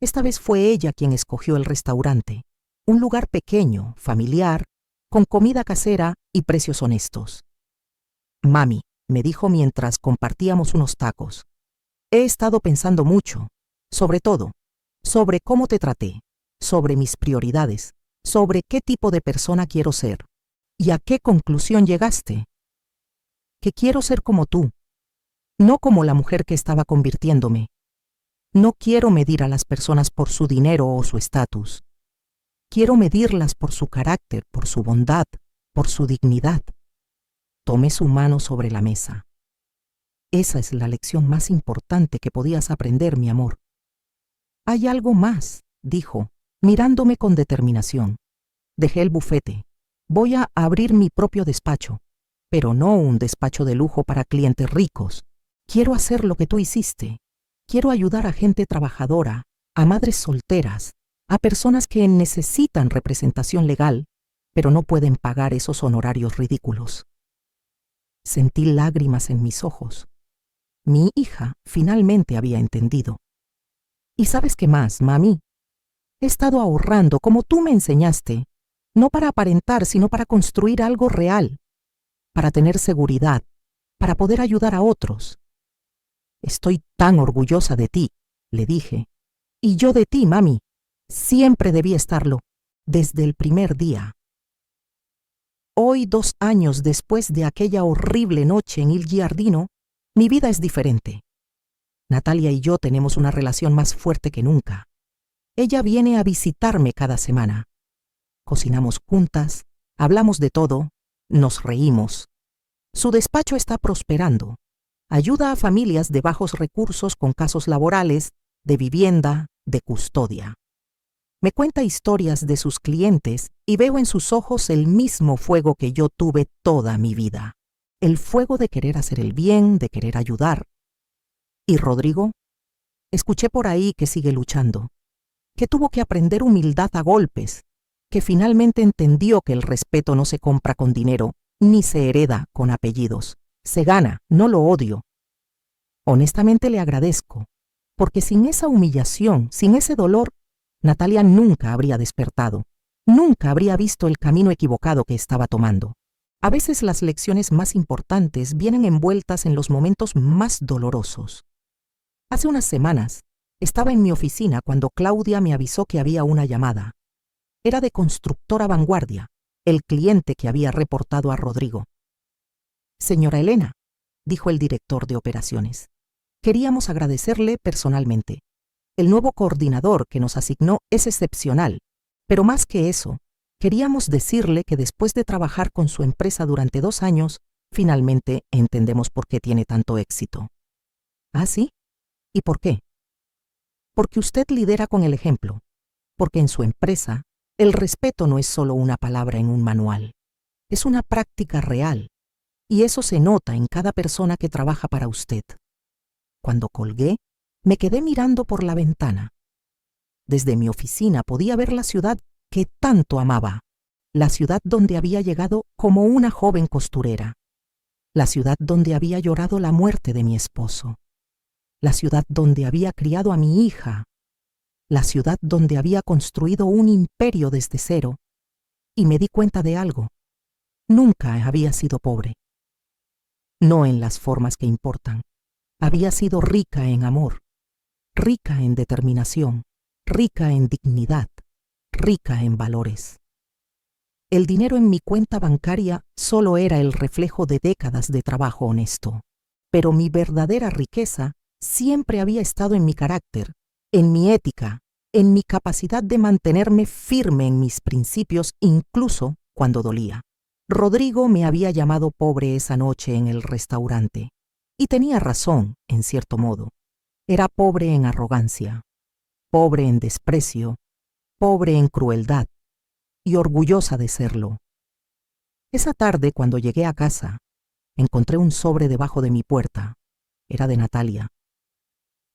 Esta vez fue ella quien escogió el restaurante, un lugar pequeño, familiar, con comida casera y precios honestos. Mami, me dijo mientras compartíamos unos tacos, he estado pensando mucho, sobre todo, sobre cómo te traté, sobre mis prioridades, sobre qué tipo de persona quiero ser. ¿Y a qué conclusión llegaste? Que quiero ser como tú, no como la mujer que estaba convirtiéndome. No quiero medir a las personas por su dinero o su estatus. Quiero medirlas por su carácter, por su bondad, por su dignidad. Tomé su mano sobre la mesa. Esa es la lección más importante que podías aprender, mi amor. Hay algo más, dijo, mirándome con determinación. Dejé el bufete. Voy a abrir mi propio despacho, pero no un despacho de lujo para clientes ricos. Quiero hacer lo que tú hiciste. Quiero ayudar a gente trabajadora, a madres solteras, a personas que necesitan representación legal, pero no pueden pagar esos honorarios ridículos. Sentí lágrimas en mis ojos. Mi hija finalmente había entendido. ¿Y sabes qué más, mami? He estado ahorrando como tú me enseñaste, no para aparentar, sino para construir algo real, para tener seguridad, para poder ayudar a otros. Estoy tan orgullosa de ti, le dije. Y yo de ti, mami. Siempre debí estarlo, desde el primer día. Hoy, 2 años después de aquella horrible noche en Il Giardino, mi vida es diferente. Natalia y yo tenemos una relación más fuerte que nunca. Ella viene a visitarme cada semana. Cocinamos juntas, hablamos de todo, nos reímos. Su despacho está prosperando. Ayuda a familias de bajos recursos con casos laborales, de vivienda, de custodia. Me cuenta historias de sus clientes y veo en sus ojos el mismo fuego que yo tuve toda mi vida. El fuego de querer hacer el bien, de querer ayudar. ¿Y Rodrigo? Escuché por ahí que sigue luchando, que tuvo que aprender humildad a golpes, que finalmente entendió que el respeto no se compra con dinero, ni se hereda con apellidos. Se gana, no lo odio. Honestamente le agradezco, porque sin esa humillación, sin ese dolor, Natalia nunca habría despertado, nunca habría visto el camino equivocado que estaba tomando. A veces las lecciones más importantes vienen envueltas en los momentos más dolorosos. Hace unas semanas, estaba en mi oficina cuando Claudia me avisó que había una llamada. Era de Constructora Vanguardia, el cliente que había reportado a Rodrigo. Señora Elena, dijo el director de operaciones, queríamos agradecerle personalmente. El nuevo coordinador que nos asignó es excepcional, pero más que eso, queríamos decirle que después de trabajar con su empresa durante 2 años, finalmente entendemos por qué tiene tanto éxito. ¿Ah, sí? ¿Y por qué? Porque usted lidera con el ejemplo, porque en su empresa el respeto no es solo una palabra en un manual, es una práctica real, y eso se nota en cada persona que trabaja para usted. Cuando colgué, me quedé mirando por la ventana. Desde mi oficina podía ver la ciudad que tanto amaba, la ciudad donde había llegado como una joven costurera, la ciudad donde había llorado la muerte de mi esposo, la ciudad donde había criado a mi hija, la ciudad donde había construido un imperio desde cero, y me di cuenta de algo. Nunca había sido pobre. No en las formas que importan. Había sido rica en amor, rica en determinación, rica en dignidad, rica en valores. El dinero en mi cuenta bancaria solo era el reflejo de décadas de trabajo honesto, pero mi verdadera riqueza siempre había estado en mi carácter, en mi ética, en mi capacidad de mantenerme firme en mis principios incluso cuando dolía. Rodrigo me había llamado pobre esa noche en el restaurante, y tenía razón, en cierto modo. Era pobre en arrogancia, pobre en desprecio, pobre en crueldad, y orgullosa de serlo. Esa tarde, cuando llegué a casa, encontré un sobre debajo de mi puerta. Era de Natalia.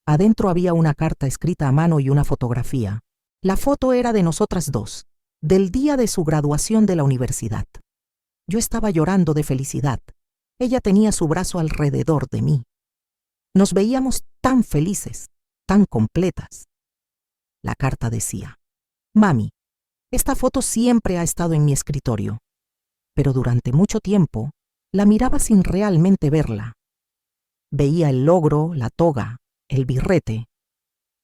Adentro había una carta escrita a mano y una fotografía. La foto era de nosotras dos, del día de su graduación de la universidad. Yo estaba llorando de felicidad. Ella tenía su brazo alrededor de mí. Nos veíamos tan felices, tan completas. La carta decía: Mami, esta foto siempre ha estado en mi escritorio, pero durante mucho tiempo la miraba sin realmente verla. Veía el logro, la toga, el birrete.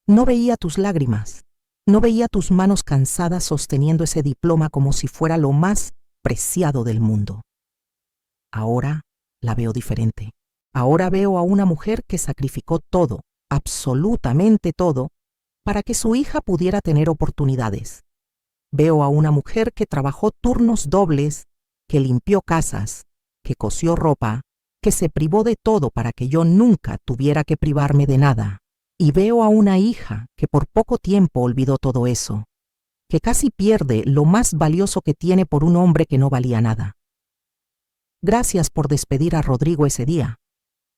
No veía tus lágrimas, no veía tus manos cansadas sosteniendo ese diploma como si fuera lo más preciado del mundo. Ahora la veo diferente. Ahora veo a una mujer que sacrificó todo, absolutamente todo, para que su hija pudiera tener oportunidades. Veo a una mujer que trabajó turnos dobles, que limpió casas, que cosió ropa, que se privó de todo para que yo nunca tuviera que privarme de nada. Y veo a una hija que por poco tiempo olvidó todo eso, que casi pierde lo más valioso que tiene por un hombre que no valía nada. Gracias por despedir a Rodrigo ese día.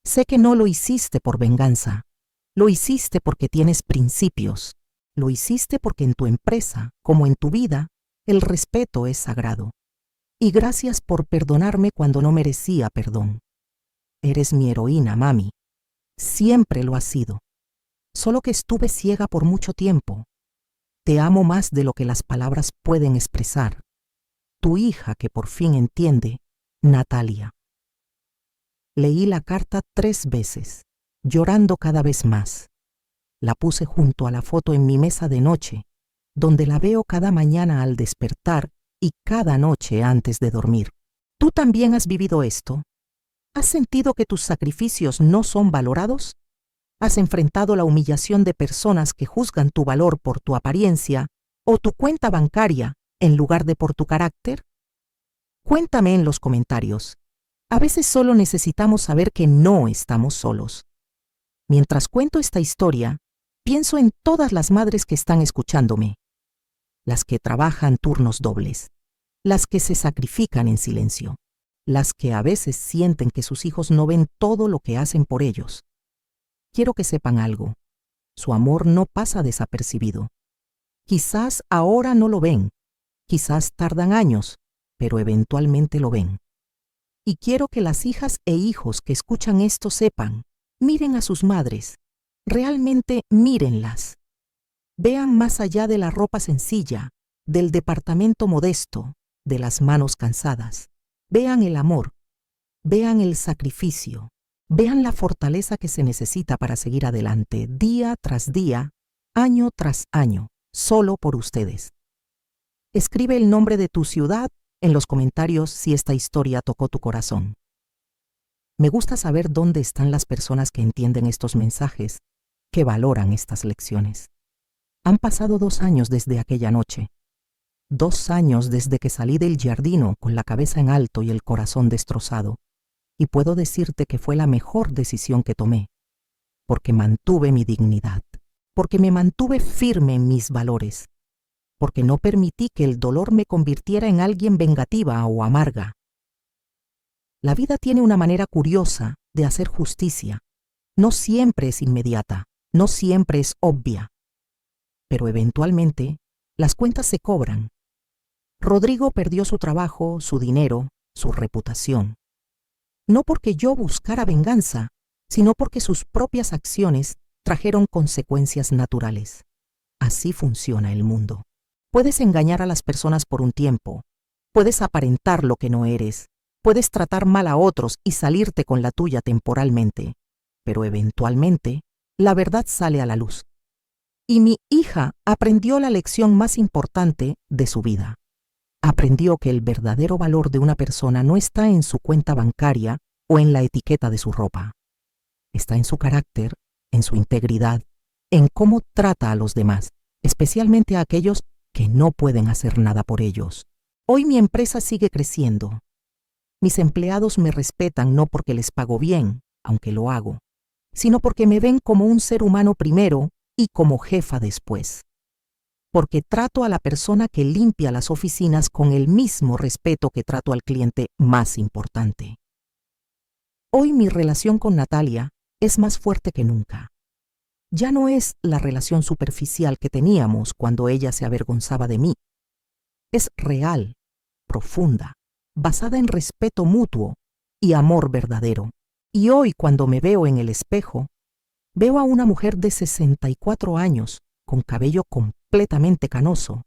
Sé que no lo hiciste por venganza. Lo hiciste porque tienes principios. Lo hiciste porque en tu empresa, como en tu vida, el respeto es sagrado. Y gracias por perdonarme cuando no merecía perdón. Eres mi heroína, mami. Siempre lo has sido. Solo que estuve ciega por mucho tiempo. Te amo más de lo que las palabras pueden expresar. Tu hija que por fin entiende, Natalia. Leí la carta 3 veces, llorando cada vez más. La puse junto a la foto en mi mesa de noche, donde la veo cada mañana al despertar y cada noche antes de dormir. ¿Tú también has vivido esto? ¿Has sentido que tus sacrificios no son valorados? ¿Has enfrentado la humillación de personas que juzgan tu valor por tu apariencia o tu cuenta bancaria en lugar de por tu carácter? Cuéntame en los comentarios. A veces solo necesitamos saber que no estamos solos. Mientras cuento esta historia, pienso en todas las madres que están escuchándome, las que trabajan turnos dobles, las que se sacrifican en silencio, las que a veces sienten que sus hijos no ven todo lo que hacen por ellos. Quiero que sepan algo. Su amor no pasa desapercibido. Quizás ahora no lo ven, quizás tardan años, pero eventualmente lo ven. Y quiero que las hijas e hijos que escuchan esto sepan, miren a sus madres, realmente mírenlas. Vean más allá de la ropa sencilla, del departamento modesto, de las manos cansadas. Vean el amor, vean el sacrificio, vean la fortaleza que se necesita para seguir adelante, día tras día, año tras año, solo por ustedes. Escribe el nombre de tu ciudad en los comentarios si esta historia tocó tu corazón. Me gusta saber dónde están las personas que entienden estos mensajes, que valoran estas lecciones. Han pasado 2 años desde aquella noche. 2 años desde que salí del Giardino con la cabeza en alto y el corazón destrozado. Y puedo decirte que fue la mejor decisión que tomé, porque mantuve mi dignidad, porque me mantuve firme en mis valores, porque no permití que el dolor me convirtiera en alguien vengativa o amarga. La vida tiene una manera curiosa de hacer justicia. No siempre es inmediata, no siempre es obvia, pero eventualmente las cuentas se cobran. Rodrigo perdió su trabajo, su dinero, su reputación. No porque yo buscara venganza, sino porque sus propias acciones trajeron consecuencias naturales. Así funciona el mundo. Puedes engañar a las personas por un tiempo, Puedes aparentar lo que no eres. Puedes tratar mal a otros y salirte con la tuya temporalmente. Pero eventualmente, la verdad sale a la luz. Y mi hija aprendió la lección más importante de su vida. Aprendió que el verdadero valor de una persona no está en su cuenta bancaria o en la etiqueta de su ropa. Está en su carácter, en su integridad, en cómo trata a los demás, especialmente a aquellos que no pueden hacer nada por ellos. Hoy mi empresa sigue creciendo. Mis empleados me respetan no porque les pago bien, aunque lo hago, sino porque me ven como un ser humano primero y como jefa después. Porque trato a la persona que limpia las oficinas con el mismo respeto que trato al cliente más importante. Hoy mi relación con Natalia es más fuerte que nunca. Ya no es la relación superficial que teníamos cuando ella se avergonzaba de mí. Es real, profunda, basada en respeto mutuo y amor verdadero. Y hoy, cuando me veo en el espejo, veo a una mujer de 64 años, con cabello completamente canoso,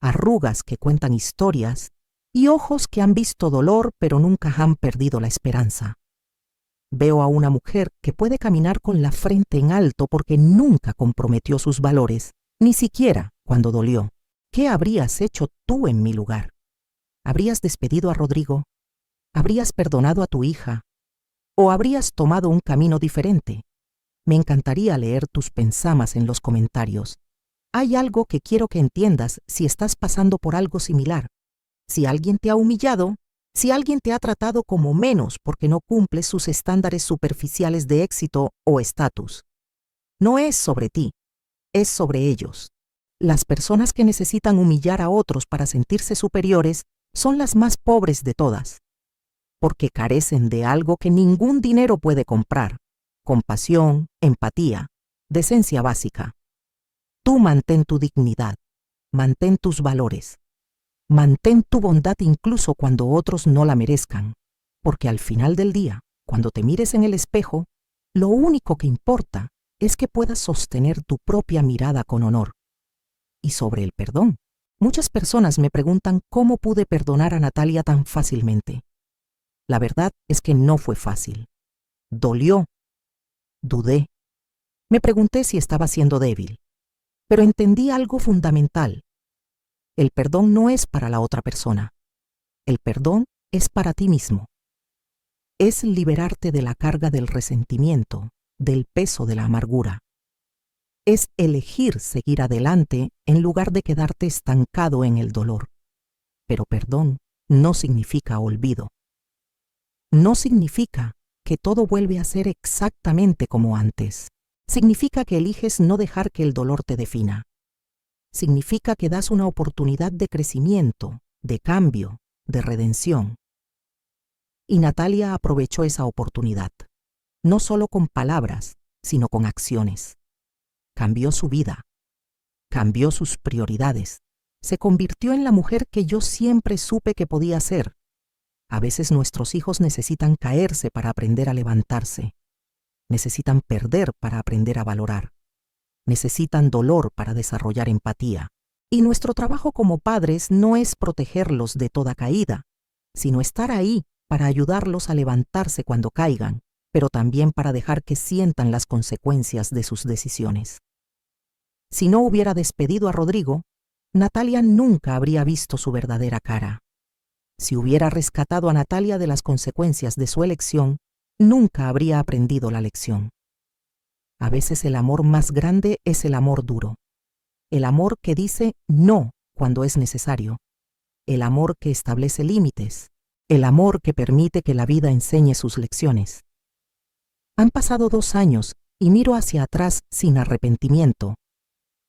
arrugas que cuentan historias y ojos que han visto dolor pero nunca han perdido la esperanza. Veo a una mujer que puede caminar con la frente en alto porque nunca comprometió sus valores, ni siquiera cuando dolió. ¿Qué habrías hecho tú en mi lugar? ¿Habrías despedido a Rodrigo? ¿Habrías perdonado a tu hija? ¿O habrías tomado un camino diferente? Me encantaría leer tus pensamas en los comentarios. Hay algo que quiero que entiendas si estás pasando por algo similar. Si alguien te ha humillado, si alguien te ha tratado como menos porque no cumples sus estándares superficiales de éxito o estatus. No es sobre ti, es sobre ellos. Las personas que necesitan humillar a otros para sentirse superiores son las más pobres de todas, porque carecen de algo que ningún dinero puede comprar: compasión, empatía, decencia básica. Tú mantén tu dignidad, mantén tus valores, mantén tu bondad incluso cuando otros no la merezcan, porque al final del día, cuando te mires en el espejo, lo único que importa es que puedas sostener tu propia mirada con honor. Y sobre el perdón, muchas personas me preguntan cómo pude perdonar a Natalia tan fácilmente. La verdad es que no fue fácil. Dolió. Dudé. Me pregunté si estaba siendo débil. Pero entendí algo fundamental. El perdón no es para la otra persona. El perdón es para ti mismo. Es liberarte de la carga del resentimiento, del peso de la amargura. Es elegir seguir adelante en lugar de quedarte estancado en el dolor. Pero perdón no significa olvido. No significa que todo vuelve a ser exactamente como antes. Significa que eliges no dejar que el dolor te defina. Significa que das una oportunidad de crecimiento, de cambio, de redención. Y Natalia aprovechó esa oportunidad, no solo con palabras, sino con acciones. Cambió su vida, cambió sus prioridades, se convirtió en la mujer que yo siempre supe que podía ser. A veces nuestros hijos necesitan caerse para aprender a levantarse. Necesitan perder para aprender a valorar. Necesitan dolor para desarrollar empatía. Y nuestro trabajo como padres no es protegerlos de toda caída, sino estar ahí para ayudarlos a levantarse cuando caigan, pero también para dejar que sientan las consecuencias de sus decisiones. Si no hubiera despedido a Rodrigo, Natalia nunca habría visto su verdadera cara. Si hubiera rescatado a Natalia de las consecuencias de su elección, nunca habría aprendido la lección. A veces el amor más grande es el amor duro. El amor que dice no cuando es necesario. El amor que establece límites. El amor que permite que la vida enseñe sus lecciones. Han pasado 2 años y miro hacia atrás sin arrepentimiento.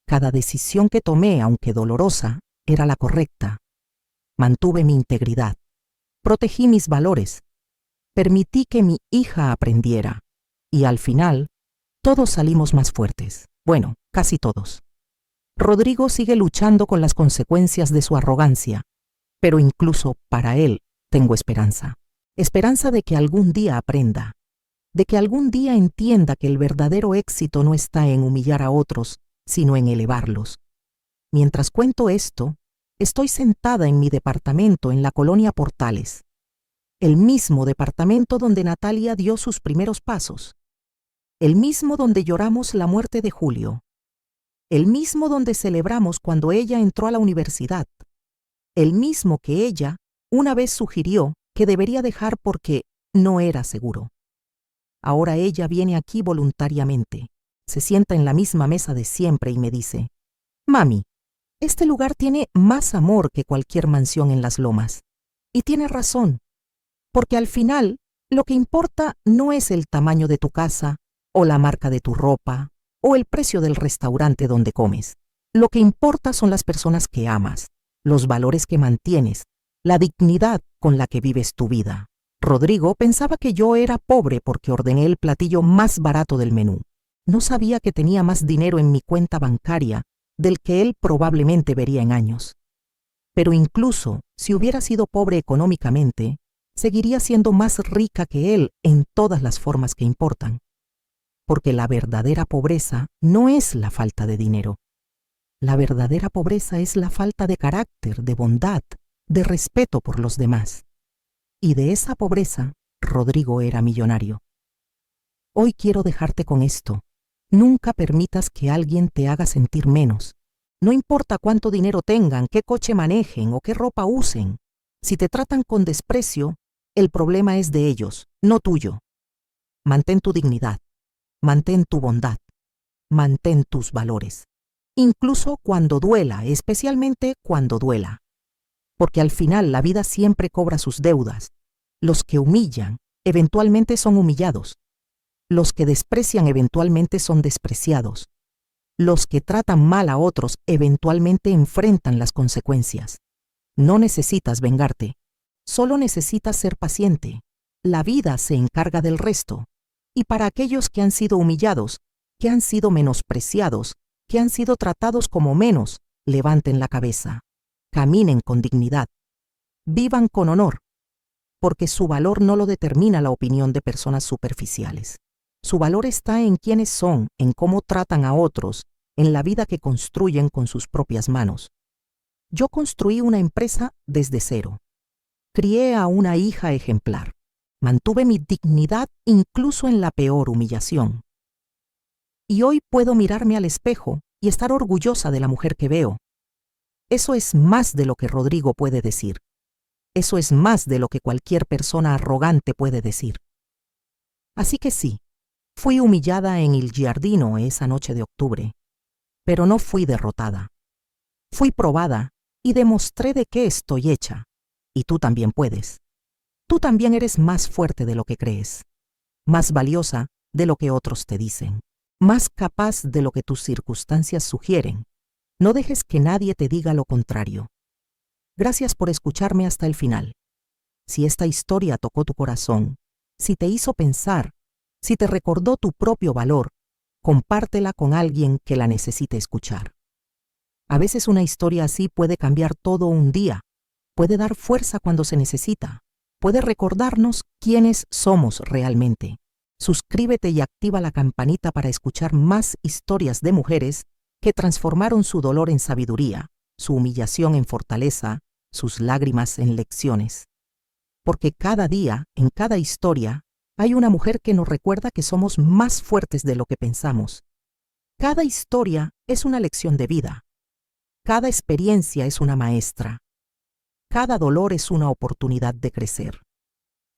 Cada decisión que tomé, aunque dolorosa, era la correcta. Mantuve mi integridad. Protegí mis valores. Permití que mi hija aprendiera. Y al final, todos salimos más fuertes. Bueno, casi todos. Rodrigo sigue luchando con las consecuencias de su arrogancia, pero incluso para él tengo esperanza. Esperanza de que algún día aprenda, de que algún día entienda que el verdadero éxito no está en humillar a otros, sino en elevarlos. Mientras cuento esto, Estoy sentada en mi departamento en la colonia Portales, el mismo departamento donde Natalia dio sus primeros pasos, el mismo donde lloramos la muerte de Julio, el mismo donde celebramos cuando ella entró a la universidad, el mismo que ella una vez sugirió que debería dejar porque no era seguro. Ahora ella viene aquí voluntariamente, se sienta en la misma mesa de siempre y me dice: «Mami, este lugar tiene más amor que cualquier mansión en las lomas». Y tiene razón, porque al final lo que importa no es el tamaño de tu casa, o la marca de tu ropa, o el precio del restaurante donde comes. Lo que importa son las personas que amas, los valores que mantienes, la dignidad con la que vives tu vida. Rodrigo pensaba que yo era pobre porque ordené el platillo más barato del menú. No sabía que tenía más dinero en mi cuenta bancaria del que él probablemente vería en años. Pero incluso si hubiera sido pobre económicamente, seguiría siendo más rica que él en todas las formas que importan. Porque la verdadera pobreza no es la falta de dinero. La verdadera pobreza es la falta de carácter, de bondad, de respeto por los demás. Y de esa pobreza, Rodrigo era millonario. Hoy quiero dejarte con esto. Nunca permitas que alguien te haga sentir menos. No importa cuánto dinero tengan, qué coche manejen o qué ropa usen. Si te tratan con desprecio, el problema es de ellos, no tuyo. Mantén tu dignidad, mantén tu bondad, mantén tus valores. Incluso cuando duela, especialmente cuando duela. Porque al final la vida siempre cobra sus deudas. Los que humillan, eventualmente son humillados. Los que desprecian, eventualmente son despreciados. Los que tratan mal a otros, eventualmente enfrentan las consecuencias. No necesitas vengarte, solo necesitas ser paciente. La vida se encarga del resto. Y para aquellos que han sido humillados, que han sido menospreciados, que han sido tratados como menos, levanten la cabeza. Caminen con dignidad, vivan con honor, porque su valor no lo determina la opinión de personas superficiales. Su valor está en quiénes son, en cómo tratan a otros, en la vida que construyen con sus propias manos. Yo construí una empresa desde cero. Crié a una hija ejemplar. Mantuve mi dignidad incluso en la peor humillación. Y hoy puedo mirarme al espejo y estar orgullosa de la mujer que veo. Eso es más de lo que Rodrigo puede decir. Eso es más de lo que cualquier persona arrogante puede decir. Así que sí, fui humillada en Il Giardino esa noche de octubre, pero no fui derrotada. Fui probada y demostré de qué estoy hecha. Y tú también puedes. Tú también eres más fuerte de lo que crees, más valiosa de lo que otros te dicen, más capaz de lo que tus circunstancias sugieren. No dejes que nadie te diga lo contrario. Gracias por escucharme hasta el final. Si esta historia tocó tu corazón, si te hizo pensar, si te recordó tu propio valor, compártela con alguien que la necesite escuchar. A veces una historia así puede cambiar todo un día, puede dar fuerza cuando se necesita, puede recordarnos quiénes somos realmente. Suscríbete y activa la campanita para escuchar más historias de mujeres que transformaron su dolor en sabiduría, su humillación en fortaleza, sus lágrimas en lecciones. Porque cada día, en cada historia, hay una mujer que nos recuerda que somos más fuertes de lo que pensamos. Cada historia es una lección de vida. Cada experiencia es una maestra. Cada dolor es una oportunidad de crecer.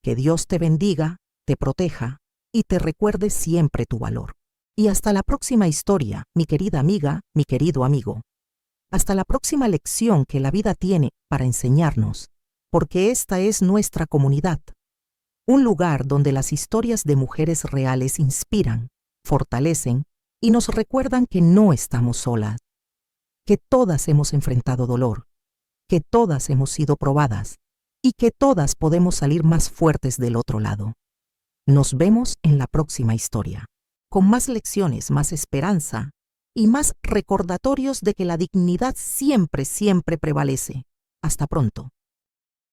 Que Dios te bendiga, te proteja y te recuerde siempre tu valor. Y hasta la próxima historia, mi querida amiga, mi querido amigo. Hasta la próxima lección que la vida tiene para enseñarnos, porque esta es nuestra comunidad. Un lugar donde las historias de mujeres reales inspiran, fortalecen y nos recuerdan que no estamos solas, que todas hemos enfrentado dolor, que todas hemos sido probadas y que todas podemos salir más fuertes del otro lado. Nos vemos en la próxima historia, con más lecciones, más esperanza y más recordatorios de que la dignidad siempre, siempre prevalece. Hasta pronto.